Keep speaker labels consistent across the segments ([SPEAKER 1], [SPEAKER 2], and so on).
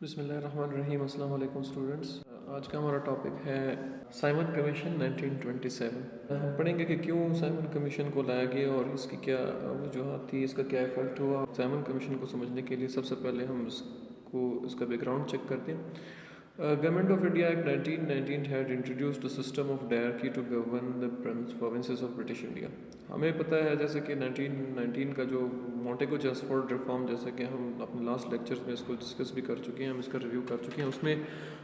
[SPEAKER 1] بسم اللہ الرحمن الرحیم۔ السلام علیکم اسٹوڈنٹس۔ آج کا ہمارا ٹاپک ہے سائمن کمیشن 1927۔ ہم پڑھیں گے کہ کیوں سائمن کمیشن کو لایا گیا اور اس کی کیا وجوہات تھی، اس کا کیا ایفیکٹ ہوا۔ سائمن کمیشن کو سمجھنے کے لیے سب سے پہلے ہم اس کا بیک گراؤنڈ چیک کرتے ہیں۔ Government of India Act 1919 had introduced a system of diarchy to govern the provinces of British India۔ ہمیں پتہ ہے جیسے کہ 1919 کا جو مونٹیگو چیمسفورڈ ریفارم، جیسے کہ ہم اپنے لاسٹ لیکچرز میں اس کو ڈسکس بھی کر چکے ہیں، ہم اس کا ریویو کر چکے ہیں۔ اس میں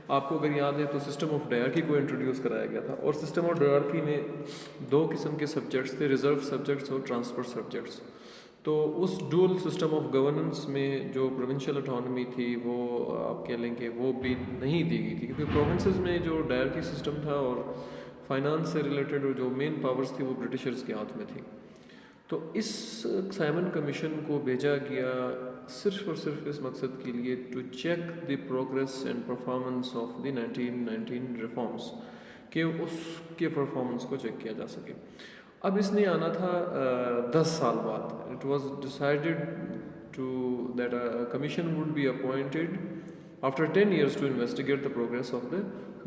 [SPEAKER 1] آپ کو اگر یاد ہے تو سسٹم آف ڈائرکی کو انٹروڈیوس کرایا گیا تھا، اور سسٹم آف ڈائرکی میں دو قسم کے سبجیکٹس تھے، ریزرو سبجیکٹس اور ٹرانسفر سبجیکٹس۔ تو اس ڈول سسٹم آف گورننس میں جو پروونشل اٹانومی تھی وہ آپ کہہ لیں کہ وہ بھی نہیں دی گئی تھی، کیونکہ پروونسز میں جو ڈائرکی سسٹم تھا اور فائنانس سے ریلیٹڈ جو مین پاورز تھی وہ برٹشرز کے ہاتھ میں تھی۔ تو اس سائمن کمیشن کو بھیجا گیا صرف اور صرف اس مقصد کے لیے to check the progress and performance of the 1919 reforms, کہ اس کے پرفارمنس کو چیک کیا جا سکے۔ اب اس نے آنا تھا 10 سال بعد۔ It was decided to that commission would be appointed after 10 years to investigate the progress of the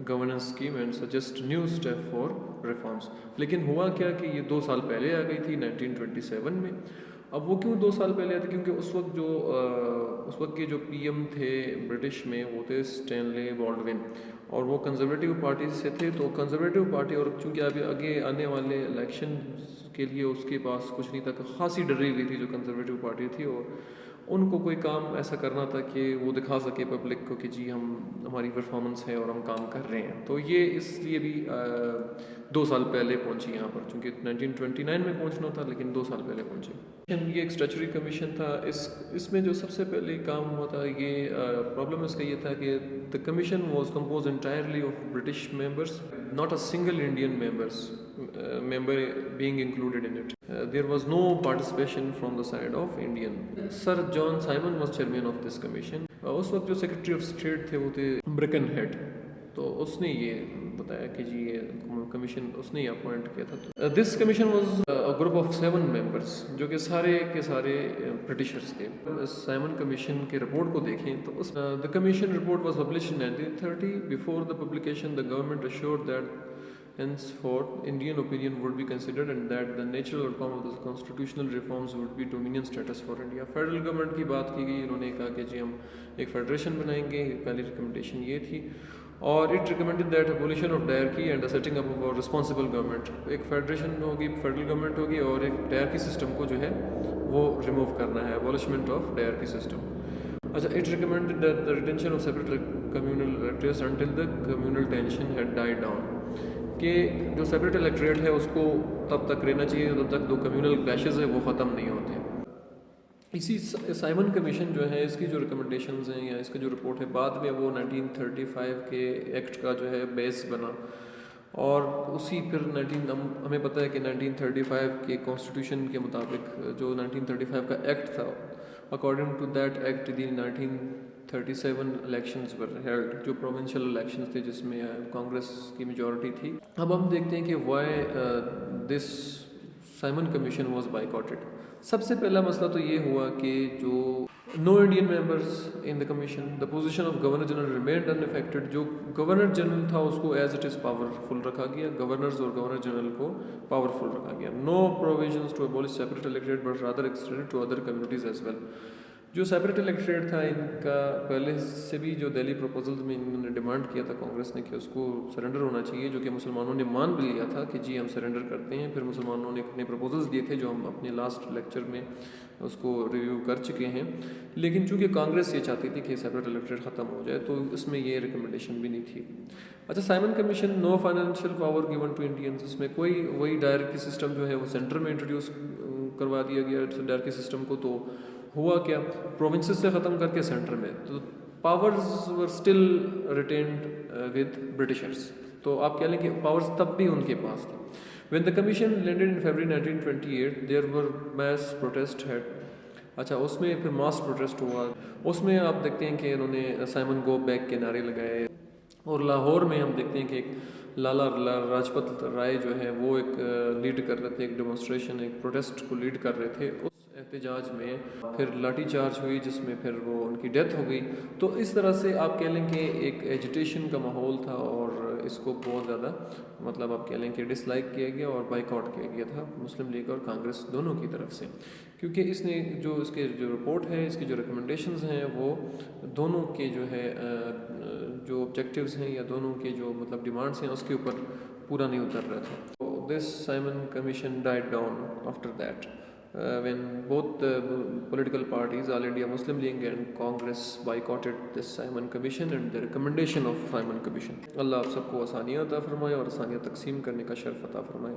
[SPEAKER 1] governance scheme and suggest new step for reforms. لیکن ہوا کیا کہ یہ 2 سال پہلے آ گئی تھی 1927 میں۔ اب وہ کیوں 2 سال پہلے آئی تھی؟ کیونکہ اس وقت کے جو پی ایم تھے برٹش میں وہ تھے اسٹینلے بالڈون، اور وہ کنزرویٹو پارٹی سے تھے۔ تو کنزرویٹو پارٹی، اور چونکہ ابھی آگے آنے والے الیکشن کے لیے اس کے پاس کچھ نہیں تھا، خاصی ڈری ہوئی تھی جو کنزرویٹو پارٹی تھی، اور ان کو کوئی کام ایسا کرنا تھا کہ وہ دکھا سکے پبلک کو کہ جی ہماری پرفارمنس ہے اور ہم کام کر رہے ہیں۔ تو یہ اس لیے بھی 2 سال پہلے پہنچی یہاں پر، چونکہ 1929 میں پہنچنا تھا لیکن 2 سال پہلے پہنچی۔ یہ ایک اسٹیچوری کمیشن تھا۔ اس میں جو سب سے پہلے کام ہوا تھا، یہ پرابلم اس کا یہ تھا کہ the commission was composed entirely of British members, not a single Indian member being included in it. There was no participation from the side of Indian. Sir John Simon was chairman of this commission. اس وقت جو secretary of state تھے وہ تھے broken head, تو اس نے یہ بتایا کہ جی یہ کمیشن اس نے اپوائنٹ کیا تھا۔ This commission was group of 7 members, جو کہ سارے کے سارے برٹشرس تھے۔ سائمن کمیشن کے رپورٹ کو دیکھیں تو the commission report was published in 1930. Before the publication, the government assured that henceforth Indian opinion would be considered and that the natural outcome of the constitutional reforms would be dominion status for India. Federal government کی بات کی گئی، انہوں نے کہا کہ جی ہم ایک فیڈریشن بنائیں گے، پہلی ریکمنڈیشن یہ تھی، اور it recommended that abolition of diarchy and the setting up of a responsible government۔ ایک فیڈریشن ہوگی، فیڈرل گورنمنٹ ہوگی، اور ایک ڈائرکی سسٹم کو جو ہے وہ ریموو کرنا ہے، abolition of diarchy system۔ اچھا، it recommended that the retention of separate communal electorates until the communal tension had died down، کہ جو سیپریٹ الیکٹریٹ ہے اس کو تب تک رہنا چاہیے جب تک 2 کمیونل کلیشز ہیں وہ ختم نہیں ہوتے۔ اسی سائمن کمیشن جو ہے، اس کی جو ریکمنڈیشنز ہیں یا اس کا جو رپورٹ ہے، بعد میں وہ 1935 کے ایکٹ کا جو ہے بیس بنا، اور اسی پھر ہمیں پتہ ہے کہ 1935 کے کانسٹیٹیوشن کے مطابق جو 1935 کا ایکٹ تھا، according to that act the 1937 elections were held, جو پروونشل الیکشنز تھے جس میں کانگریس کی میجورٹی تھی۔ اب ہم دیکھتے ہیں کہ why this Simon Commission was boycotted. سب سے پہلا مسئلہ تو یہ ہوا کہ جو no Indian members in the commission, the position of governor general remained unaffected. جو گورنر جنرل تھا اس کو ایز اٹ از پاورفل رکھا گیا، گورنرز اور گورنر جنرل کو پاورفل رکھا گیا۔ No provisions to abolish separate electorate but rather extended to other communities as well. جو سیپریٹ الیکٹریٹ تھا ان کا پہلے سے بھی جو دہلی پروپوزلز میں انہوں نے ڈیمانڈ کیا تھا کانگریس نے کہ اس کو سرنڈر ہونا چاہیے، جو کہ مسلمانوں نے مان بھی لیا تھا کہ جی ہم سرنڈر کرتے ہیں۔ پھر مسلمانوں نے اپنے پروپوزلز دیے تھے جو ہم اپنے لاسٹ لیکچر میں اس کو ریویو کر چکے ہیں، لیکن چونکہ کانگریس یہ چاہتی تھی کہ سیپریٹ الیکٹریٹ ختم ہو جائے تو اس میں یہ ریکمنڈیشن بھی نہیں تھی۔ اچھا، Simon Commission no financial power given to Indians, اس میں کوئی وہی ڈائرکی سسٹم جو ہے وہ سینٹر میں انٹروڈیوس کروا دیا گیا ڈائرکی سسٹم کو۔ تو ہوا کیا، پروونسز سے ختم کر کے سینٹر میں، تو powers were still retained with Britishers. تو آپ کہہ لیں کہ پاورز تب بھی ان کے پاس تھی۔ When the commission landed in February 1928, there were mass protest had۔ اچھا، اس میں پھر ماس پروٹیسٹ ہوا، اس میں آپ دیکھتے ہیں کہ انہوں نے سائمن گو بیک کے نعرے لگائے، اور لاہور میں ہم دیکھتے ہیں کہ ایک لالا لاجپت رائے جو ہے وہ ایک لیڈ کر رہے تھے، ایک ڈیمونسٹریشن، ایک پروٹیسٹ کو لیڈ کر رہے تھے۔ اس احتجاج میں پھر لاٹھی چارج ہوئی جس میں پھر وہ ان کی ڈیتھ ہو گئی. تو اس طرح سے آپ کہہ لیں کہ ایک ایجیٹیشن کا ماحول تھا اور اس کو بہت زیادہ مطلب آپ کہہ لیں کہ ڈس لائک کیا گیا اور بائک آؤٹ کیا گیا تھا مسلم لیگ اور کانگریس دونوں کی طرف سے, کیونکہ اس نے جو اس کے جو رپورٹ ہے, اس کی جو ریکمنڈیشنز ہیں وہ دونوں کے جو ہے جو آبجیکٹیوز ہیں یا دونوں کے جو مطلب ڈیمانڈس ہیں اس کے اوپر پورا نہیں اتر رہا تھا. This Simon Commission died down after that when both political parties, All India Muslim League and Congress, boycotted this Simon Commission and the recommendation of Simon Commission. اللہ آپ سب کو آسانیاں عطا فرمائے اور آسانیاں تقسیم کرنے کا شرف عطا فرمائے.